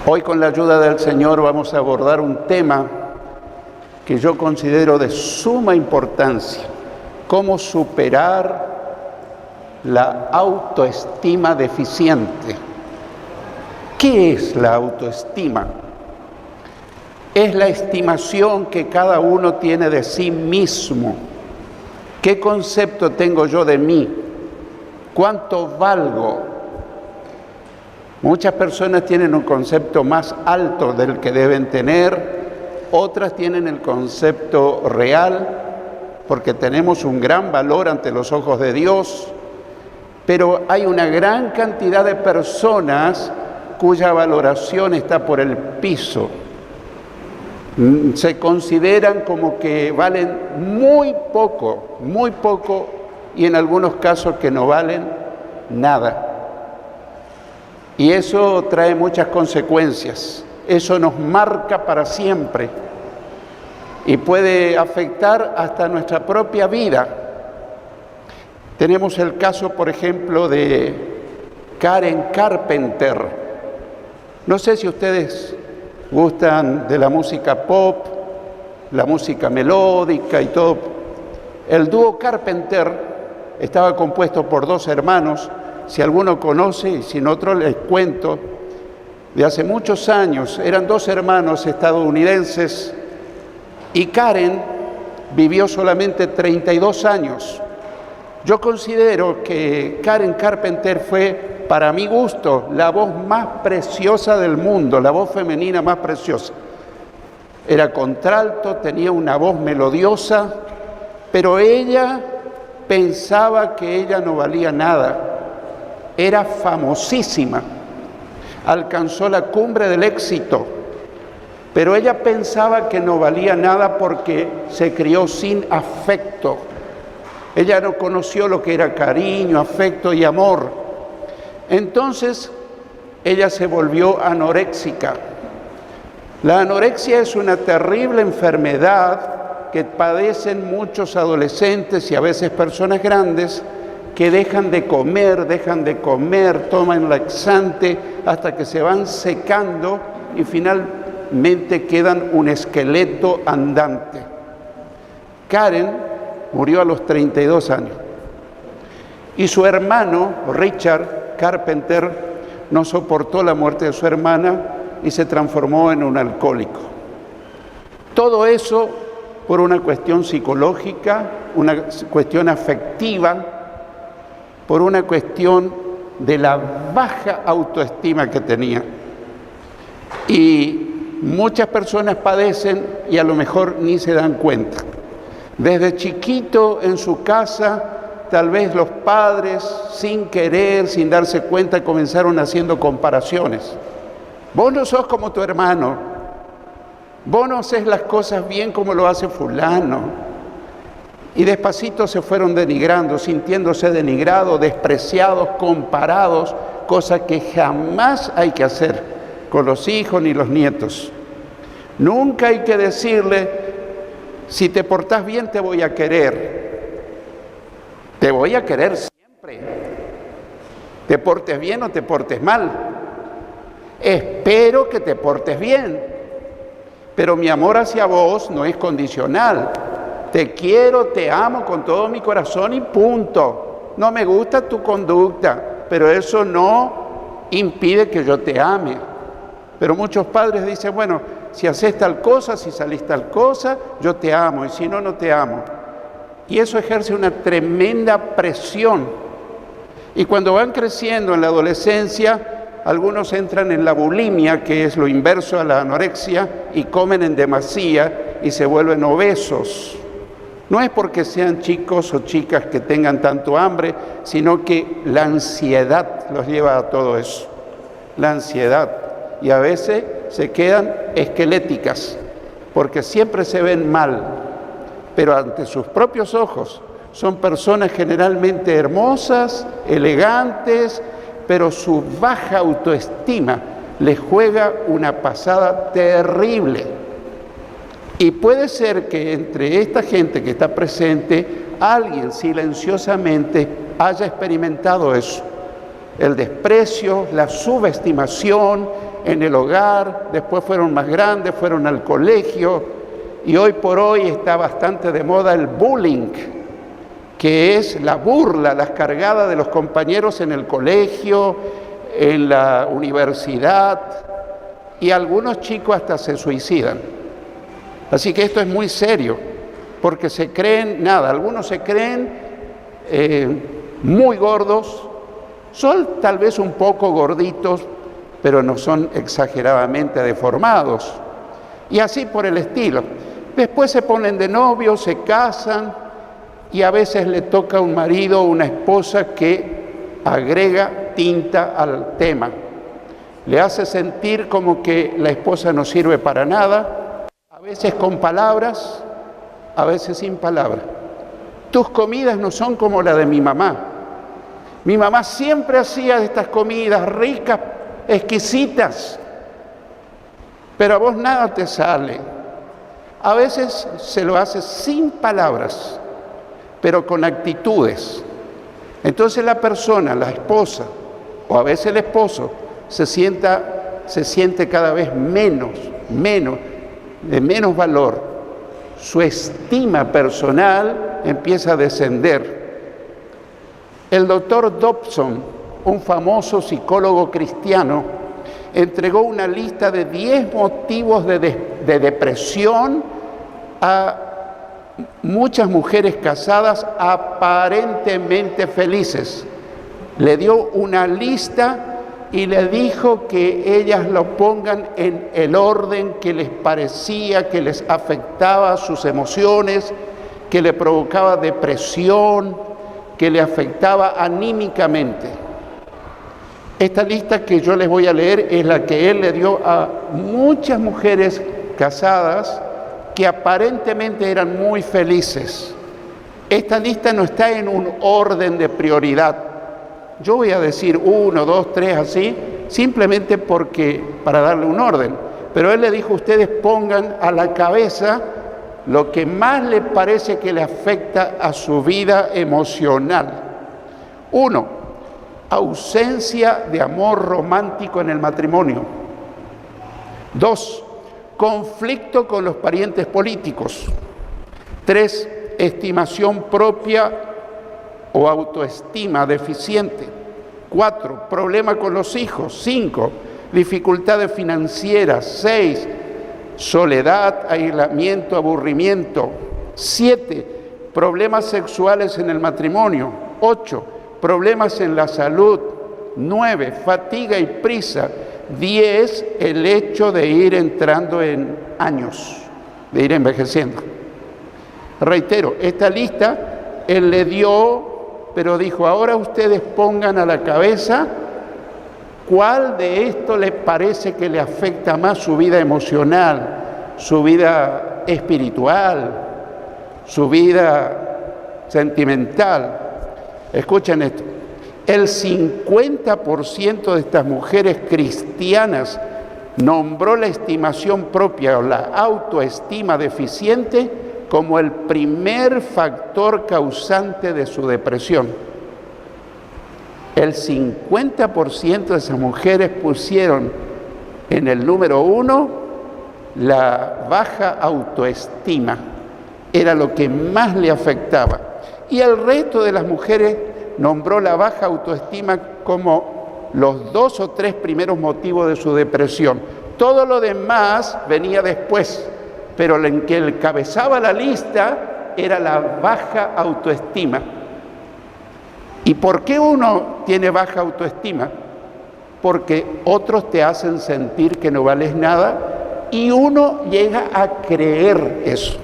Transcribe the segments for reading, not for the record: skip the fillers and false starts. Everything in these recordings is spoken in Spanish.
Hoy, con la ayuda del Señor, vamos a abordar un tema que yo considero de suma importancia: cómo superar la autoestima deficiente. ¿Qué es la autoestima? Es la estimación que cada uno tiene de sí mismo. ¿Qué concepto tengo yo de mí? ¿Cuánto valgo? Muchas personas tienen un concepto más alto del que deben tener, otras tienen el concepto real, porque tenemos un gran valor ante los ojos de Dios, pero hay una gran cantidad de personas cuya valoración está por el piso. Se consideran como que valen muy poco, y en algunos casos que no valen nada. Y eso trae muchas consecuencias. Eso nos marca para siempre y puede afectar hasta nuestra propia vida. Tenemos el caso, por ejemplo, de Karen Carpenter. No sé si ustedes gustan de la música pop, la música melódica y todo. El dúo Carpenter estaba compuesto por dos hermanos. Si alguno conoce, y si no otro les cuento, de hace muchos años. Eran dos hermanos estadounidenses y Karen vivió solamente 32 años. Yo considero que Karen Carpenter fue, para mi gusto, la voz más preciosa del mundo, la voz femenina más preciosa. Era contralto, tenía una voz melodiosa, pero ella pensaba que ella no valía nada. Era famosísima, alcanzó la cumbre del éxito, pero ella pensaba que no valía nada porque se crió sin afecto. Ella no conoció lo que era cariño, afecto y amor. Entonces, ella se volvió anoréxica. La anorexia es una terrible enfermedad que padecen muchos adolescentes y a veces personas grandes que dejan de comer, toman laxante hasta que se van secando y finalmente quedan un esqueleto andante. Karen murió a los 32 años y su hermano, Richard Carpenter, no soportó la muerte de su hermana y se transformó en un alcohólico. Todo eso por una cuestión psicológica, una cuestión afectiva, por una cuestión de la baja autoestima que tenía. Y muchas personas padecen y a lo mejor ni se dan cuenta. Desde chiquito en su casa, tal vez los padres, sin querer, sin darse cuenta, comenzaron haciendo comparaciones. Vos no sos como tu hermano, vos no haces las cosas bien como lo hace fulano. Y despacito se fueron denigrando, sintiéndose denigrados, despreciados, comparados, cosa que jamás hay que hacer con los hijos ni los nietos. Nunca hay que decirle: si te portás bien te voy a querer. Te voy a querer siempre. Te portes bien o te portes mal. Espero que te portes bien. Pero mi amor hacia vos no es condicional. Te quiero, te amo con todo mi corazón y punto. No me gusta tu conducta, pero eso no impide que yo te ame. Pero muchos padres dicen: bueno, si haces tal cosa, si salís tal cosa, yo te amo, y si no, no te amo. Y eso ejerce una tremenda presión. Y cuando van creciendo en la adolescencia, algunos entran en la bulimia, que es lo inverso a la anorexia, y comen en demasía y se vuelven obesos. No es porque sean chicos o chicas que tengan tanto hambre, sino que la ansiedad los lleva a todo eso. La ansiedad. Y a veces se quedan esqueléticas, porque siempre se ven mal, pero ante sus propios ojos son personas generalmente hermosas, elegantes, pero su baja autoestima les juega una pasada terrible. Y puede ser que entre esta gente que está presente, alguien silenciosamente haya experimentado eso. El desprecio, la subestimación, en el hogar, después fueron más grandes, fueron al colegio, y hoy por hoy está bastante de moda el bullying, que es la burla, las cargadas de los compañeros en el colegio, en la universidad, y algunos chicos hasta se suicidan. Así que esto es muy serio, porque se creen, algunos se creen muy gordos, son tal vez un poco gorditos, pero no son exageradamente deformados, y así por el estilo. Después se ponen de novio, se casan, y a veces le toca a un marido o una esposa que agrega tinta al tema. Le hace sentir como que la esposa no sirve para nada, a veces con palabras, a veces sin palabras. Tus comidas no son como la de mi mamá. Mi mamá siempre hacía estas comidas ricas, exquisitas, pero a vos nada te sale. A veces se lo hace sin palabras, pero con actitudes. Entonces la persona, la esposa, o a veces el esposo, se siente cada vez de menos valor. Su estima personal empieza a descender. El doctor Dobson, un famoso psicólogo cristiano, entregó una lista de 10 motivos de depresión a muchas mujeres casadas aparentemente felices. Le dio una lista y le dijo que ellas lo pongan en el orden que les parecía, que les afectaba sus emociones, que le provocaba depresión, que le afectaba anímicamente. Esta lista que yo les voy a leer es la que él le dio a muchas mujeres casadas que aparentemente eran muy felices. Esta lista no está en un orden de prioridad. Yo voy a decir 1, 2, 3 así, simplemente para darle un orden. Pero él le dijo, ustedes pongan a la cabeza lo que más le parece que le afecta a su vida emocional. 1, ausencia de amor romántico en el matrimonio. 2, conflicto con los parientes políticos. 3, estimación propia o autoestima deficiente. 4, problema con los hijos. 5, dificultades financieras. 6, soledad, aislamiento, aburrimiento. 7, problemas sexuales en el matrimonio. 8, problemas en la salud. 9, fatiga y prisa. 10, el hecho de ir entrando en años, de ir envejeciendo. Reitero, esta lista él le dio, pero dijo, ahora ustedes pongan a la cabeza cuál de esto les parece que le afecta más su vida emocional, su vida espiritual, su vida sentimental. Escuchen esto. El 50% de estas mujeres cristianas nombró la estimación propia o la autoestima deficiente como el primer factor causante de su depresión. El 50% de esas mujeres pusieron en el número 1 la baja autoestima. Era lo que más le afectaba. Y el resto de las mujeres nombró la baja autoestima como los 2 o 3 primeros motivos de su depresión. Todo lo demás venía después, pero el que encabezaba la lista era la baja autoestima. ¿Y por qué uno tiene baja autoestima? Porque otros te hacen sentir que no vales nada y uno llega a creer eso.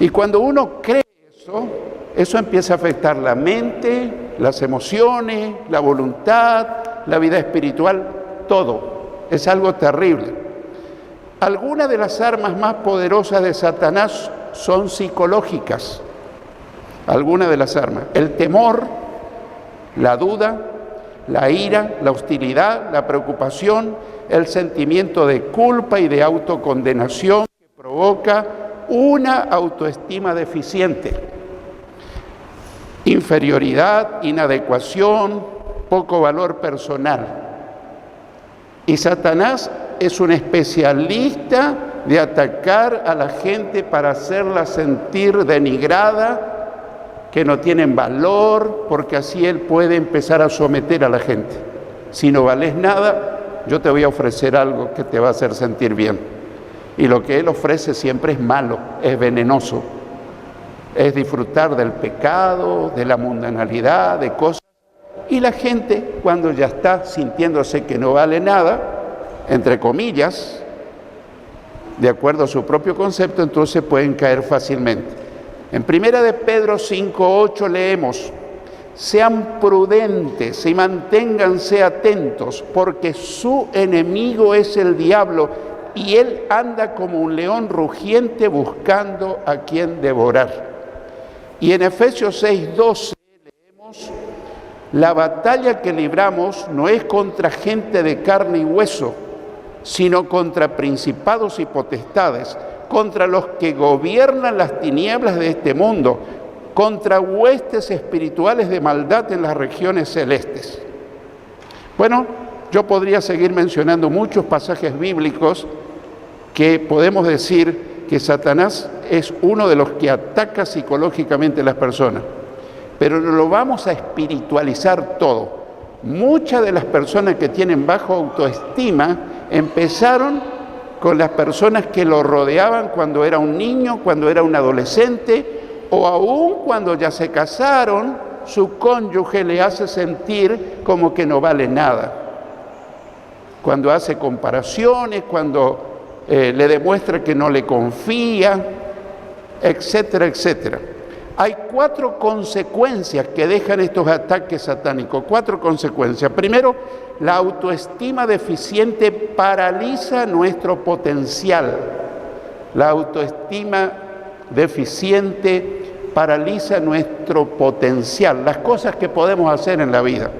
Y cuando uno cree eso empieza a afectar la mente, las emociones, la voluntad, la vida espiritual, todo. Es algo terrible. Algunas de las armas más poderosas de Satanás son psicológicas. Algunas de las armas. El temor, la duda, la ira, la hostilidad, la preocupación, el sentimiento de culpa y de autocondenación que provoca una autoestima deficiente. Inferioridad, inadecuación, poco valor personal. Y Satanás es un especialista de atacar a la gente para hacerla sentir denigrada, que no tienen valor, porque así él puede empezar a someter a la gente. Si no vales nada, yo te voy a ofrecer algo que te va a hacer sentir bien. Y lo que él ofrece siempre es malo, es venenoso. Es disfrutar del pecado, de la mundanalidad, de cosas. Y la gente, cuando ya está sintiéndose que no vale nada, entre comillas, de acuerdo a su propio concepto, entonces pueden caer fácilmente. En 1 de Pedro 5:8 leemos: sean prudentes y manténganse atentos, porque su enemigo es el diablo, y él anda como un león rugiente buscando a quien devorar. Y en Efesios 6:12 leemos: la batalla que libramos no es contra gente de carne y hueso, sino contra principados y potestades, contra los que gobiernan las tinieblas de este mundo, contra huestes espirituales de maldad en las regiones celestes. Bueno, yo podría seguir mencionando muchos pasajes bíblicos que podemos decir que Satanás es uno de los que ataca psicológicamente a las personas, pero no lo vamos a espiritualizar todo. Muchas de las personas que tienen baja autoestima empezaron con las personas que lo rodeaban cuando era un niño, cuando era un adolescente, o aún cuando ya se casaron, su cónyuge le hace sentir como que no vale nada. Cuando hace comparaciones, cuando le demuestra que no le confía, etcétera, etcétera. Hay 4 consecuencias que dejan estos ataques satánicos, 4 consecuencias. Primero, la autoestima deficiente paraliza nuestro potencial. La autoestima deficiente paraliza nuestro potencial, las cosas que podemos hacer en la vida.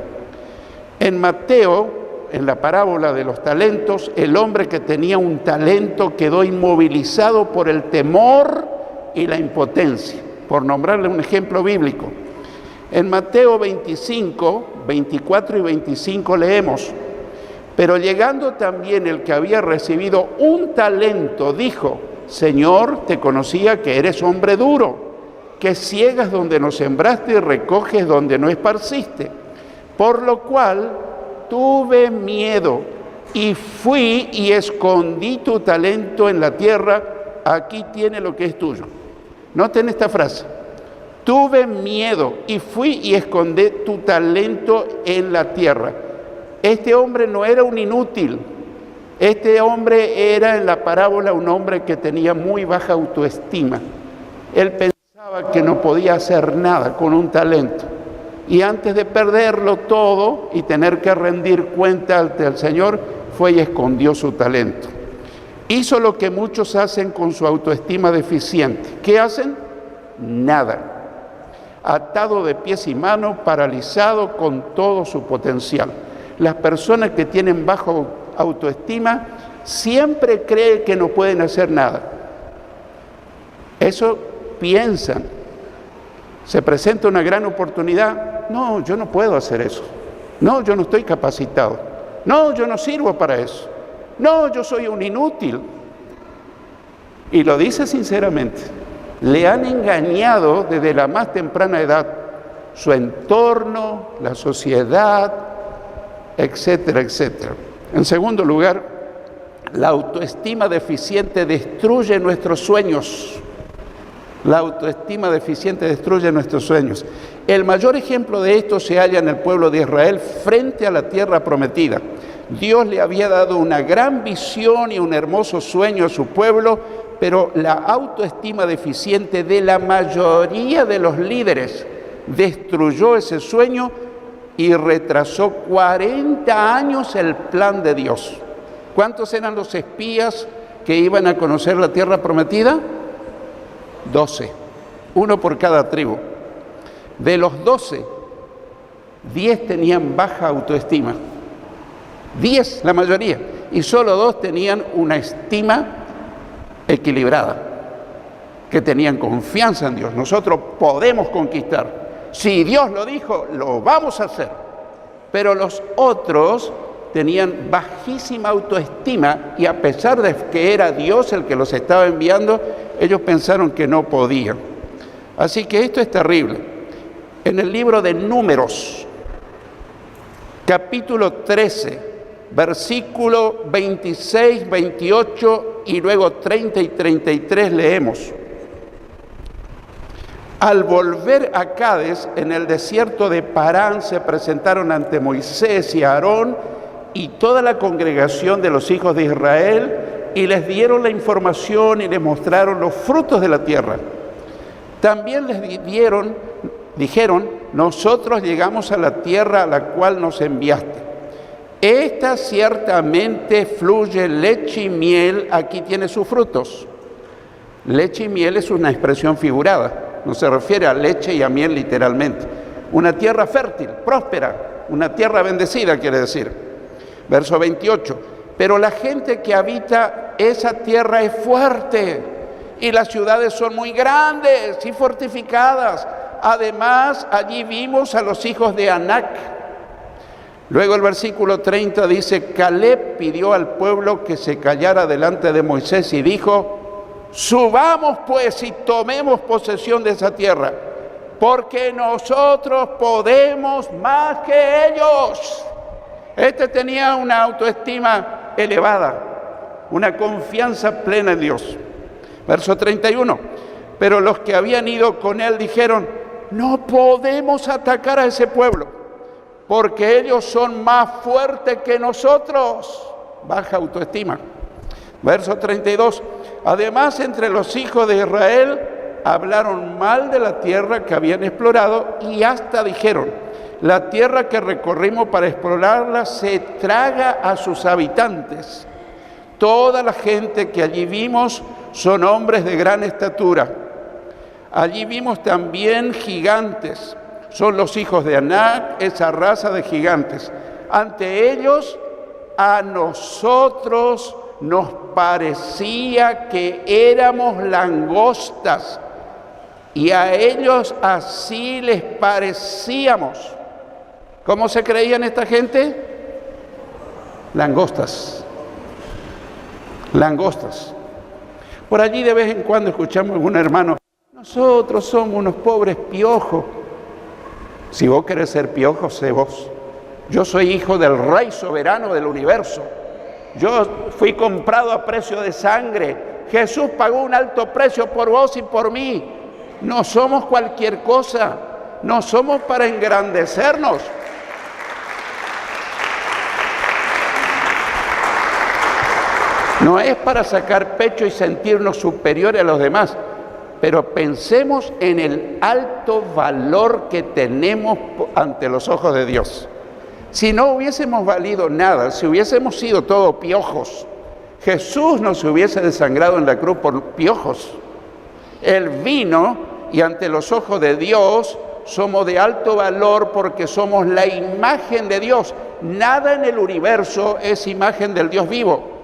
En Mateo, en la parábola de los talentos, el hombre que tenía un talento quedó inmovilizado por el temor y la impotencia, por nombrarle un ejemplo bíblico. En Mateo 25, 24 y 25 leemos: pero llegando también el que había recibido un talento, dijo: Señor, te conocía que eres hombre duro, que ciegas donde no sembraste y recoges donde no esparciste. Por lo cual tuve miedo y fui y escondí tu talento en la tierra. Aquí tiene lo que es tuyo. Noten esta frase: tuve miedo y fui y escondí tu talento en la tierra. Este hombre no era un inútil. Este hombre era, en la parábola, un hombre que tenía muy baja autoestima. Él pensaba que no podía hacer nada con un talento. Y antes de perderlo todo y tener que rendir cuenta ante el Señor, fue y escondió su talento. Hizo lo que muchos hacen con su autoestima deficiente. ¿Qué hacen? Nada. Atado de pies y manos, paralizado con todo su potencial. Las personas que tienen bajo autoestima siempre creen que no pueden hacer nada. Eso piensan. Se presenta una gran oportunidad. No, yo no puedo hacer eso. No, yo no estoy capacitado. No, yo no sirvo para eso. No, yo soy un inútil. Y lo dice sinceramente. Le han engañado desde la más temprana edad su entorno, la sociedad, etcétera, etcétera. En segundo lugar, la autoestima deficiente destruye nuestros sueños. La autoestima deficiente destruye nuestros sueños. El mayor ejemplo de esto se halla en el pueblo de Israel frente a la tierra prometida. Dios le había dado una gran visión y un hermoso sueño a su pueblo, pero la autoestima deficiente de la mayoría de los líderes destruyó ese sueño y retrasó 40 años el plan de Dios. ¿Cuántos eran los espías que iban a conocer la tierra prometida? 12, uno por cada tribu. De los 12, 10 tenían baja autoestima. 10, la mayoría. Y solo 2 tenían una estima equilibrada, que tenían confianza en Dios. Nosotros podemos conquistar. Si Dios lo dijo, lo vamos a hacer. Pero los otros tenían bajísima autoestima y a pesar de que era Dios el que los estaba enviando, ellos pensaron que no podían. Así que esto es terrible. En el libro de Números, capítulo 13, versículo 26, 28 y luego 30 y 33 leemos: al volver a Cades, en el desierto de Parán, se presentaron ante Moisés y Aarón y toda la congregación de los hijos de Israel y les dieron la información y les mostraron los frutos de la tierra. También les dijeron, nosotros llegamos a la tierra a la cual nos enviaste. Esta ciertamente fluye leche y miel, aquí tiene sus frutos. Leche y miel es una expresión figurada, no se refiere a leche y a miel literalmente. Una tierra fértil, próspera, una tierra bendecida quiere decir. Verso 28, pero la gente que habita esa tierra es fuerte y las ciudades son muy grandes y fortificadas. Además, allí vimos a los hijos de Anac. Luego el versículo 30 dice, Caleb pidió al pueblo que se callara delante de Moisés y dijo, subamos pues y tomemos posesión de esa tierra, porque nosotros podemos más que ellos. Este tenía una autoestima elevada, una confianza plena en Dios. Verso 31, pero los que habían ido con él dijeron, no podemos atacar a ese pueblo, porque ellos son más fuertes que nosotros. Baja autoestima. Verso 32, además entre los hijos de Israel hablaron mal de la tierra que habían explorado y hasta dijeron, la tierra que recorrimos para explorarla se traga a sus habitantes. Toda la gente que allí vimos son hombres de gran estatura. Allí vimos también gigantes. Son los hijos de Anac, esa raza de gigantes. Ante ellos, a nosotros nos parecía que éramos langostas y a ellos así les parecíamos. ¿Cómo se creían esta gente? Langostas. Langostas. Por allí de vez en cuando escuchamos a algún hermano, nosotros somos unos pobres piojos. Si vos querés ser piojo, sé vos. Yo soy hijo del Rey soberano del universo. Yo fui comprado a precio de sangre. Jesús pagó un alto precio por vos y por mí. No somos cualquier cosa. No somos para engrandecernos. No es para sacar pecho y sentirnos superiores a los demás, pero pensemos en el alto valor que tenemos ante los ojos de Dios. Si no hubiésemos valido nada, si hubiésemos sido todos piojos, Jesús no se hubiese desangrado en la cruz por piojos. Él vino y ante los ojos de Dios somos de alto valor porque somos la imagen de Dios. Nada en el universo es imagen del Dios vivo.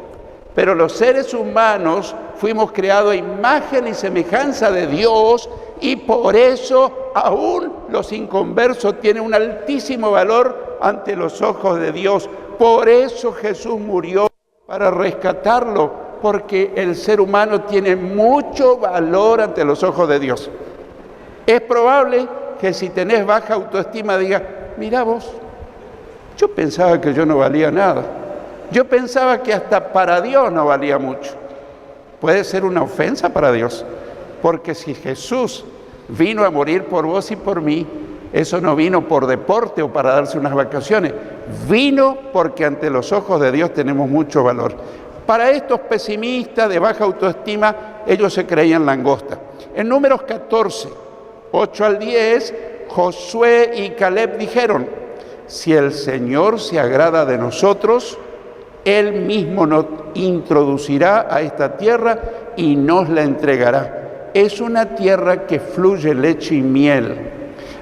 Pero los seres humanos fuimos creados a imagen y semejanza de Dios y por eso aún los inconversos tienen un altísimo valor ante los ojos de Dios. Por eso Jesús murió para rescatarlo, porque el ser humano tiene mucho valor ante los ojos de Dios. Es probable que si tenés baja autoestima digas, mira vos, yo pensaba que yo no valía nada. Yo pensaba que hasta para Dios no valía mucho. Puede ser una ofensa para Dios, porque si Jesús vino a morir por vos y por mí, eso no vino por deporte o para darse unas vacaciones, vino porque ante los ojos de Dios tenemos mucho valor. Para estos pesimistas de baja autoestima, ellos se creían langosta. En Números 14, 8 al 10, Josué y Caleb dijeron, si el Señor se agrada de nosotros, Él mismo nos introducirá a esta tierra y nos la entregará. Es una tierra que fluye leche y miel.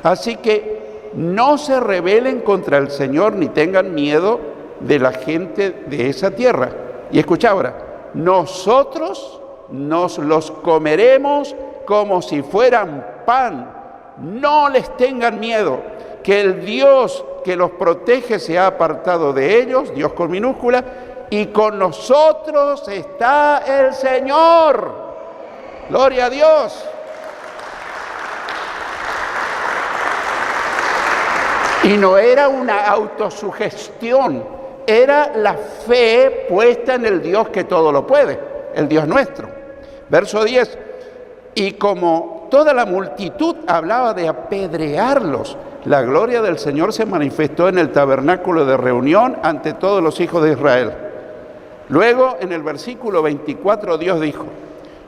Así que no se rebelen contra el Señor ni tengan miedo de la gente de esa tierra. Y escucha ahora, nosotros nos los comeremos como si fueran pan no les tengan miedo, que el Dios que los protege se ha apartado de ellos, Dios con minúscula, y con nosotros está el Señor. Gloria a Dios. Y no era una autosugestión, era la fe puesta en el Dios que todo lo puede, el Dios nuestro. Verso 10, y como toda la multitud hablaba de apedrearlos, la gloria del Señor se manifestó en el tabernáculo de reunión ante todos los hijos de Israel. Luego, en el versículo 24, Dios dijo,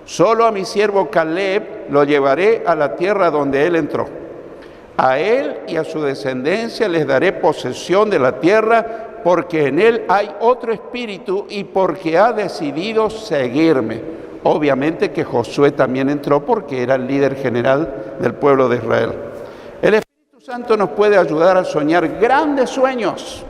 solo a mi siervo Caleb lo llevaré a la tierra donde él entró. A él y a su descendencia les daré posesión de la tierra, porque en él hay otro espíritu y porque ha decidido seguirme. Obviamente que Josué también entró porque era el líder general del pueblo de Israel. El Espíritu Santo nos puede ayudar a soñar grandes sueños.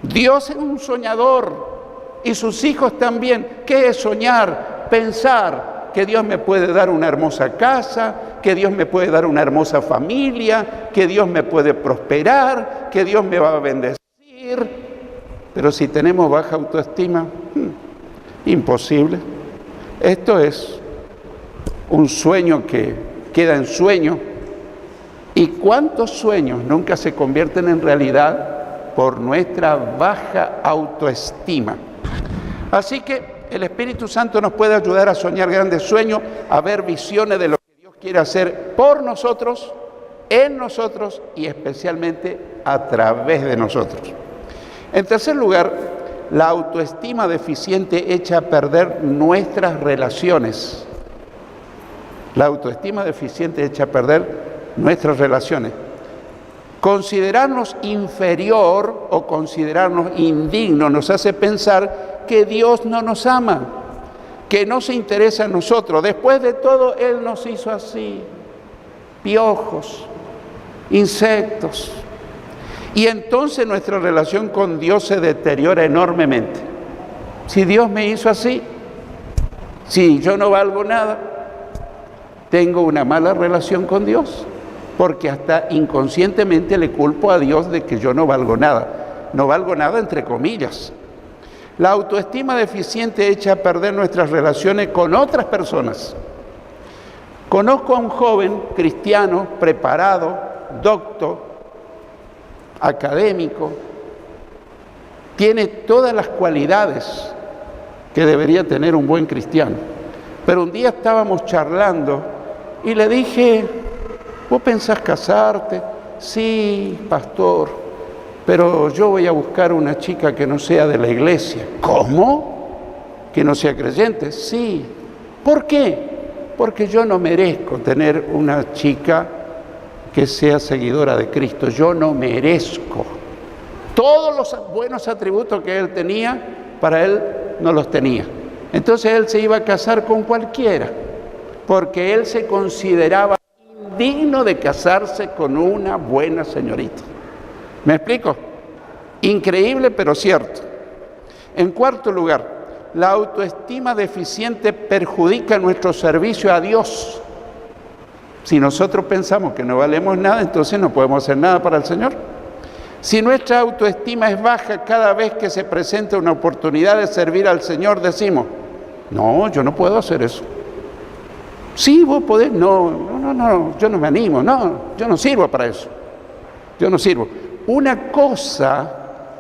Dios es un soñador y sus hijos también. ¿Qué es soñar? Pensar que Dios me puede dar una hermosa casa, que Dios me puede dar una hermosa familia, que Dios me puede prosperar, que Dios me va a bendecir. Pero si tenemos baja autoestima, imposible. Esto es un sueño que queda en sueño. ¿Y cuántos sueños nunca se convierten en realidad por nuestra baja autoestima? Así que el Espíritu Santo nos puede ayudar a soñar grandes sueños, a ver visiones de lo que Dios quiere hacer por nosotros, en nosotros y especialmente a través de nosotros. En tercer lugar, la autoestima deficiente echa a perder nuestras relaciones. La autoestima deficiente echa a perder nuestras relaciones. Considerarnos inferior o considerarnos indignos nos hace pensar que Dios no nos ama, que no se interesa en nosotros. Después de todo, Él nos hizo así, piojos, insectos. Y entonces nuestra relación con Dios se deteriora enormemente. Si Dios me hizo así, si yo no valgo nada, tengo una mala relación con Dios, porque hasta inconscientemente le culpo a Dios de que yo no valgo nada. No valgo nada entre comillas. La autoestima deficiente echa a perder nuestras relaciones con otras personas. Conozco a un joven cristiano, preparado, docto, académico, tiene todas las cualidades que debería tener un buen cristiano. Pero un día estábamos charlando y le dije, ¿vos pensás casarte? Sí, pastor, pero yo voy a buscar una chica que no sea de la iglesia. ¿Cómo? ¿Que no sea creyente? Sí. ¿Por qué? Porque yo no merezco tener una chica que sea seguidora de Cristo. Yo no merezco. Todos los buenos atributos que él tenía, para él no los tenía. Entonces él se iba a casar con cualquiera, porque él se consideraba indigno de casarse con una buena señorita. ¿Me explico? Increíble, pero cierto. En cuarto lugar, la autoestima deficiente perjudica nuestro servicio a Dios. Si nosotros pensamos que no valemos nada, entonces no podemos hacer nada para el Señor. Si nuestra autoestima es baja, cada vez que se presenta una oportunidad de servir al Señor, decimos, no, yo no puedo hacer eso. Sí, vos podés, no, yo no me animo, no, yo no sirvo para eso. Yo no sirvo. Una cosa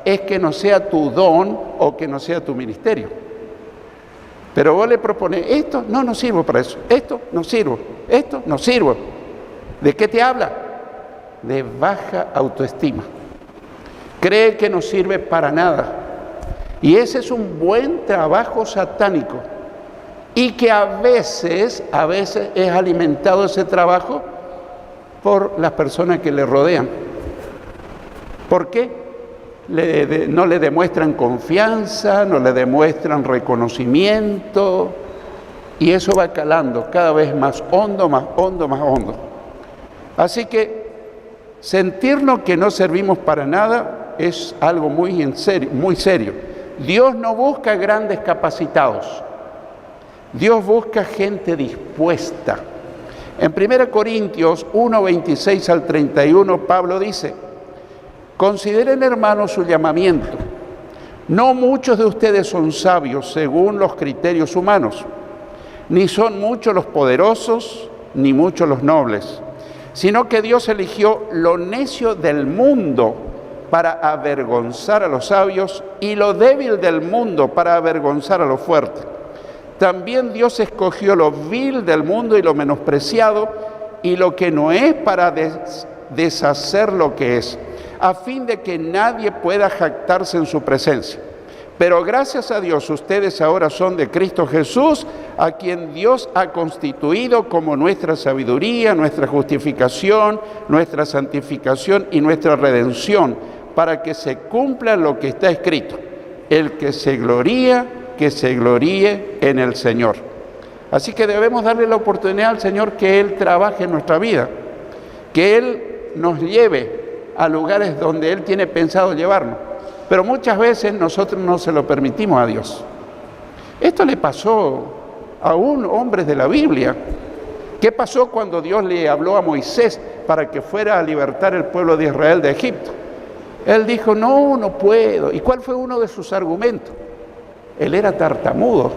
es que no sea tu don o que no sea tu ministerio. Pero vos le propones, esto no sirvo para eso, esto no sirvo, esto no sirvo. ¿De qué te habla? De baja autoestima. Cree que no sirve para nada. Y ese es un buen trabajo satánico. Y que a veces es alimentado ese trabajo por las personas que le rodean. ¿Por qué? No le demuestran confianza, no le demuestran reconocimiento, y eso va calando cada vez más hondo, más hondo, más hondo. Así que sentirnos que no servimos para nada es algo muy serio. Dios no busca grandes capacitados, Dios busca gente dispuesta, En 1 Corintios 1, 26 al 31, Pablo dice: consideren, hermanos, su llamamiento. No muchos de ustedes son sabios según los criterios humanos, ni son muchos los poderosos, ni muchos los nobles, sino que Dios eligió lo necio del mundo para avergonzar a los sabios y lo débil del mundo para avergonzar a lo fuerte. También Dios escogió lo vil del mundo y lo menospreciado y lo que no es para deshacer lo que es, a fin de que nadie pueda jactarse en su presencia. Pero gracias a Dios, ustedes ahora son de Cristo Jesús, a quien Dios ha constituido como nuestra sabiduría, nuestra justificación, nuestra santificación y nuestra redención, para que se cumpla lo que está escrito: el que se gloríe en el Señor. Así que debemos darle la oportunidad al Señor que Él trabaje en nuestra vida, que Él nos lleve a lugares donde Él tiene pensado llevarnos. Pero muchas veces nosotros no se lo permitimos a Dios. Esto le pasó a hombres de la Biblia. ¿Qué pasó cuando Dios le habló a Moisés para que fuera a libertar el pueblo de Israel de Egipto? Él dijo: no puedo. ¿Y cuál fue uno de sus argumentos? Él era tartamudo.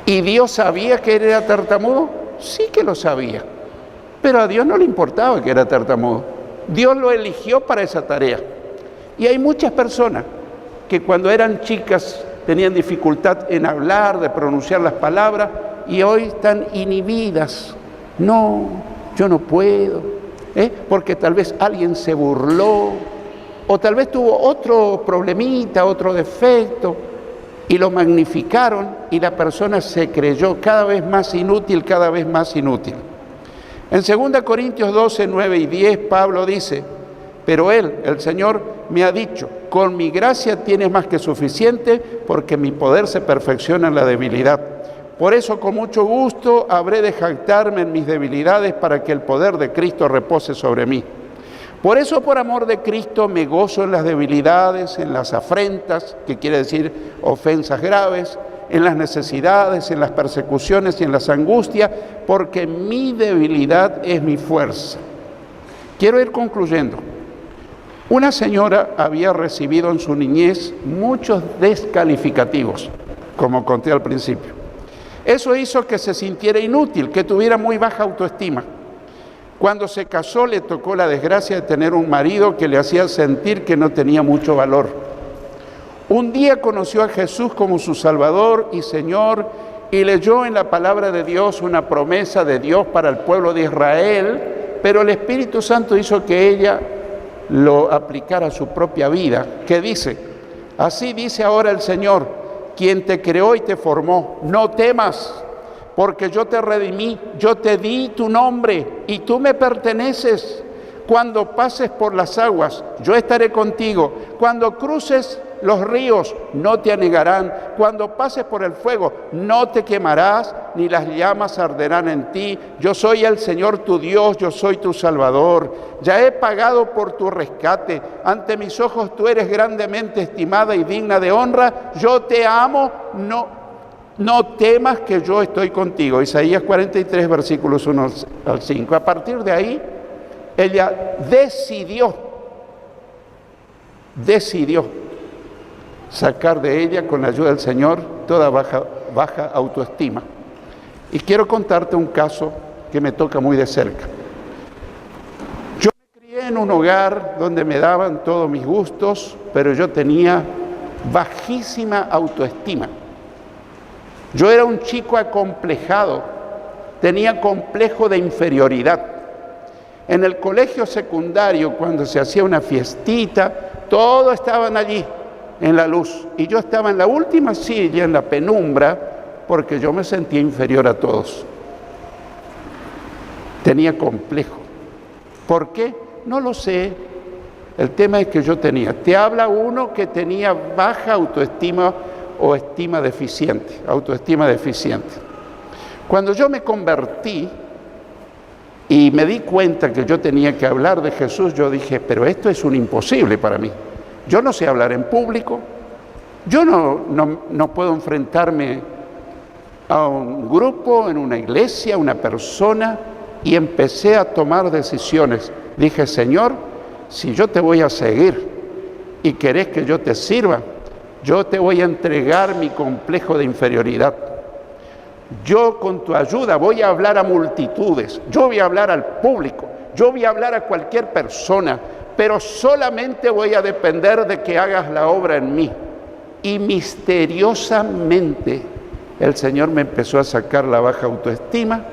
¿Y Dios sabía que él era tartamudo? Sí que lo sabía. Pero a Dios no le importaba que era tartamudo. Dios lo eligió para esa tarea. Y hay muchas personas que cuando eran chicas tenían dificultad en hablar, de pronunciar las palabras, y hoy están inhibidas. No, yo no puedo, porque tal vez alguien se burló, o tal vez tuvo otro problemita, otro defecto, y lo magnificaron, y la persona se creyó cada vez más inútil, cada vez más inútil. En 2 Corintios 12, 9 y 10, Pablo dice: pero Él, el Señor, me ha dicho: con mi gracia tienes más que suficiente, porque mi poder se perfecciona en la debilidad. Por eso, con mucho gusto, habré de jactarme en mis debilidades, para que el poder de Cristo repose sobre mí. Por eso, por amor de Cristo, me gozo en las debilidades, en las afrentas, que quiere decir ofensas graves, en las necesidades, en las persecuciones y en las angustias, porque mi debilidad es mi fuerza. Quiero ir concluyendo. Una señora había recibido en su niñez muchos descalificativos, como conté al principio. Eso hizo que se sintiera inútil, que tuviera muy baja autoestima. Cuando se casó, le tocó la desgracia de tener un marido que le hacía sentir que no tenía mucho valor. Un día conoció a Jesús como su Salvador y Señor, y leyó en la palabra de Dios una promesa de Dios para el pueblo de Israel, pero el Espíritu Santo hizo que ella lo aplicara a su propia vida, que dice: así dice ahora el Señor, quien te creó y te formó: no temas, porque yo te redimí, yo te di tu nombre y tú me perteneces. Cuando pases por las aguas, yo estaré contigo. Cuando cruces los ríos, no te anegarán. Cuando pases por el fuego, no te quemarás, ni las llamas arderán en ti. Yo soy el Señor tu Dios, yo soy tu Salvador. Ya he pagado por tu rescate. Ante mis ojos tú eres grandemente estimada y digna de honra. Yo te amo, no temas, que yo estoy contigo. Isaías 43, versículos 1 al 5. A partir de ahí, ella decidió sacar de ella, con la ayuda del Señor, toda baja autoestima. Y quiero contarte un caso que me toca muy de cerca. Yo me crié en un hogar donde me daban todos mis gustos, pero yo tenía bajísima autoestima. Yo era un chico acomplejado, tenía complejo de inferioridad. En el colegio secundario, cuando se hacía una fiestita, todos estaban allí en la luz, y yo estaba en la última silla, en la penumbra, porque yo me sentía inferior a todos. Tenía complejo. ¿Por qué? No lo sé. El tema es que yo tenía. Te habla uno que tenía baja autoestima o autoestima deficiente. Cuando yo me convertí y me di cuenta que yo tenía que hablar de Jesús, yo dije: pero esto es un imposible para mí. Yo no sé hablar en público, yo no puedo enfrentarme a un grupo, en una iglesia, a una persona. y empecé a tomar decisiones. Dije, Señor, si yo te voy a seguir y querés que yo te sirva, yo te voy a entregar mi complejo de inferioridad. Yo con tu ayuda voy a hablar a multitudes, yo voy a hablar al público, yo voy a hablar a cualquier persona, pero solamente voy a depender de que hagas la obra en mí. Y misteriosamente el Señor me empezó a sacar la baja autoestima,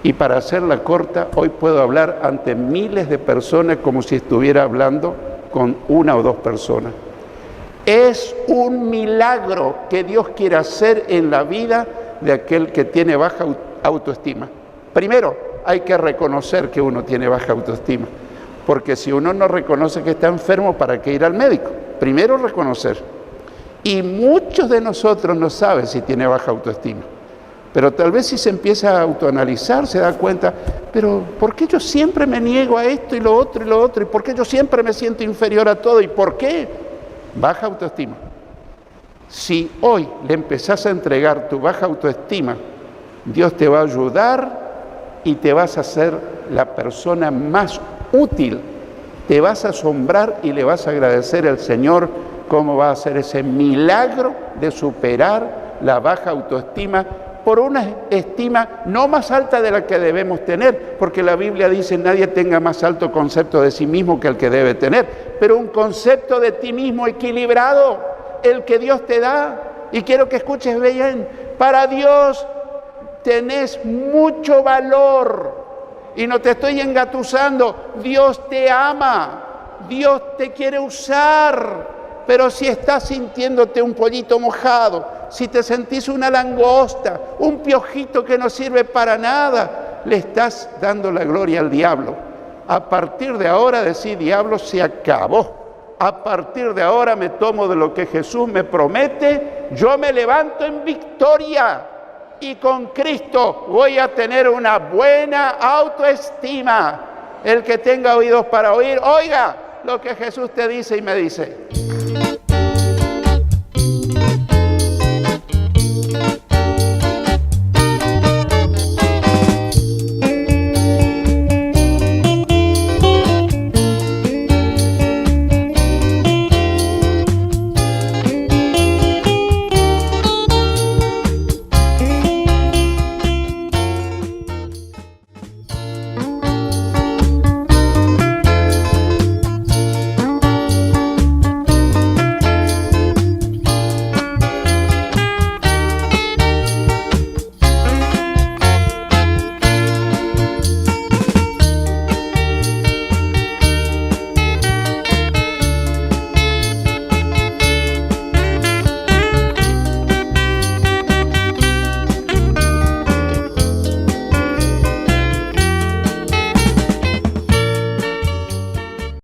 y para hacerla corta, hoy puedo hablar ante miles de personas como si estuviera hablando con una o dos personas. Es un milagro que Dios quiere hacer en la vida de aquel que tiene baja autoestima. Primero, hay que reconocer que uno tiene baja autoestima, porque si uno no reconoce que está enfermo, ¿para qué ir al médico? Primero reconocer. Y muchos de nosotros no saben si tiene baja autoestima, pero tal vez si se empieza a autoanalizar, se da cuenta, pero ¿por qué yo siempre me niego a esto y lo otro y lo otro? ¿Y por qué yo siempre me siento inferior a todo? ¿Y por qué? Baja autoestima. Si hoy le empezás a entregar tu baja autoestima, Dios te va a ayudar y te vas a hacer la persona más útil. Te vas a asombrar y le vas a agradecer al Señor cómo va a hacer ese milagro de superar la baja autoestima por una estima no más alta de la que debemos tener, porque la Biblia dice, nadie tenga más alto concepto de sí mismo que el que debe tener, pero un concepto de ti mismo equilibrado, el que Dios te da. Y quiero que escuches bien, para Dios tenés mucho valor, y no te estoy engatusando, Dios te ama, Dios te quiere usar. Pero si estás sintiéndote un pollito mojado, si te sentís una langosta, un piojito que no sirve para nada, le estás dando la gloria al diablo. A partir de ahora decís, diablo, se acabó. A partir de ahora me tomo de lo que Jesús me promete, yo me levanto en victoria y con Cristo voy a tener una buena autoestima. El que tenga oídos para oír, oiga lo que Jesús te dice y me dice.